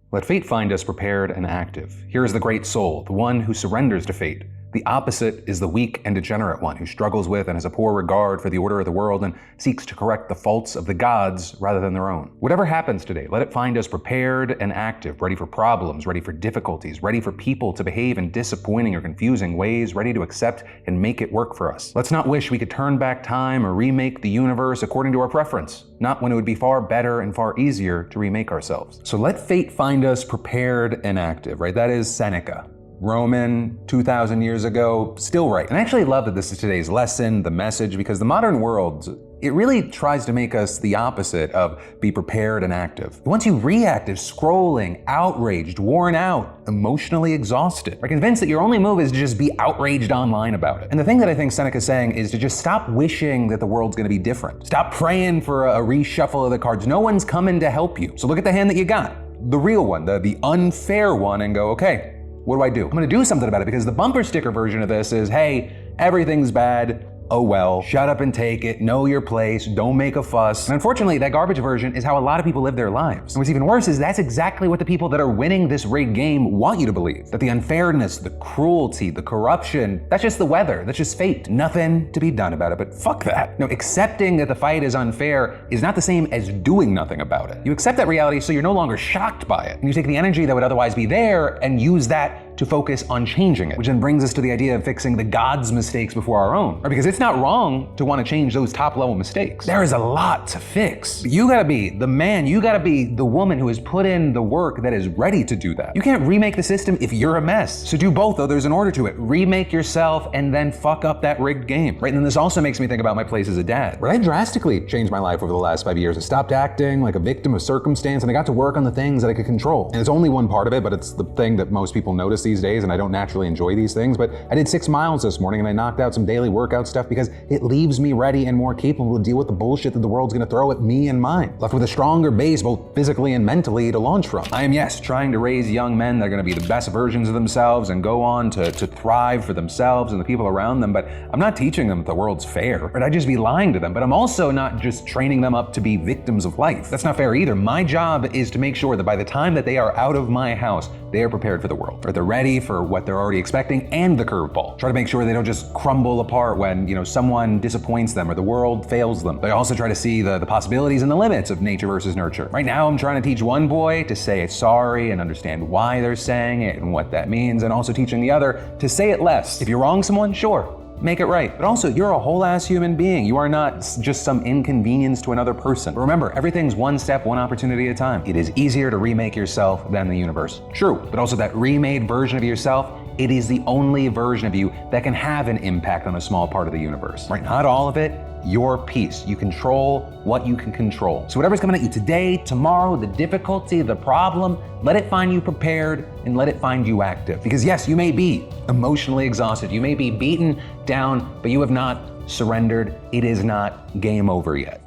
Let fate find us prepared and active. Here is the great soul, the one who surrenders to fate. The opposite is the weak and degenerate one who struggles with and has a poor regard for the order of the world and seeks to correct the faults of the gods rather than their own. Whatever happens today, let it find us prepared and active, ready for problems, ready for difficulties, ready for people to behave in disappointing or confusing ways, ready to accept and make it work for us. Let's not wish we could turn back time or remake the universe according to our preference, not when it would be far better and far easier to remake ourselves. So let fate find us prepared and active, right? That is Seneca. Roman, 2,000 years ago, still right. And I actually love that this is today's lesson, the message, because the modern world, it really tries to make us the opposite of be prepared and active. It wants you reactive, scrolling, outraged, worn out, emotionally exhausted. We're convinced that your only move is to just be outraged online about it. And the thing that I think Seneca's saying is to just stop wishing that the world's gonna be different. Stop praying for a reshuffle of the cards. No one's coming to help you. So look at the hand that you got, the real one, the unfair one, and go, okay, what do I do? I'm gonna do something about it, because the bumper sticker version of this is, hey, everything's bad, oh well, shut up and take it, know your place, don't make a fuss. And unfortunately, that garbage version is how a lot of people live their lives. And what's even worse is that's exactly what the people that are winning this rigged game want you to believe. That the unfairness, the cruelty, the corruption, that's just the weather, that's just fate. Nothing to be done about it, but fuck that. No, accepting that the fight is unfair is not the same as doing nothing about it. You accept that reality so you're no longer shocked by it. And you take the energy that would otherwise be there and use that to focus on changing it, which then brings us to the idea of fixing the gods' mistakes before our own. Or because it's not wrong to want to change those top-level mistakes. There is a lot to fix. But you gotta be the man, you gotta be the woman who has put in the work that is ready to do that. You can't remake the system if you're a mess. So do both, though there's an order to it. Remake yourself and then fuck up that rigged game. Right, and then this also makes me think about my place as a dad. Where I drastically changed my life over the last 5 years. I stopped acting like a victim of circumstance and I got to work on the things that I could control. And it's only one part of it, but it's the thing that most people notice these days, and I don't naturally enjoy these things, but I did 6 miles this morning and I knocked out some daily workout stuff because it leaves me ready and more capable to deal with the bullshit that the world's gonna throw at me and mine. Left with a stronger base, both physically and mentally, to launch from. I am, yes, trying to raise young men that are gonna be the best versions of themselves and go on to thrive for themselves and the people around them, but I'm not teaching them that the world's fair, right? I'd just be lying to them, but I'm also not just training them up to be victims of life. That's not fair either. My job is to make sure that by the time that they are out of my house, they are prepared for the world, or they're ready for what they're already expecting and the curveball. Try to make sure they don't just crumble apart when, someone disappoints them or the world fails them. They also try to see the possibilities and the limits of nature versus nurture. Right now, I'm trying to teach one boy to say sorry and understand why they're saying it and what that means, and also teaching the other to say it less. If you wrong someone, sure, make it right. But also, you're a whole ass human being. You are not just some inconvenience to another person. But remember, everything's one step, one opportunity at a time. It is easier to remake yourself than the universe. True, but also that remade version of yourself, it is the only version of you that can have an impact on a small part of the universe. Right? Not all of it, your piece. You control what you can control. So whatever's coming at you today, tomorrow, the difficulty, the problem, let it find you prepared and let it find you active. Because yes, you may be emotionally exhausted, you may be beaten down, but you have not surrendered. It is not game over yet.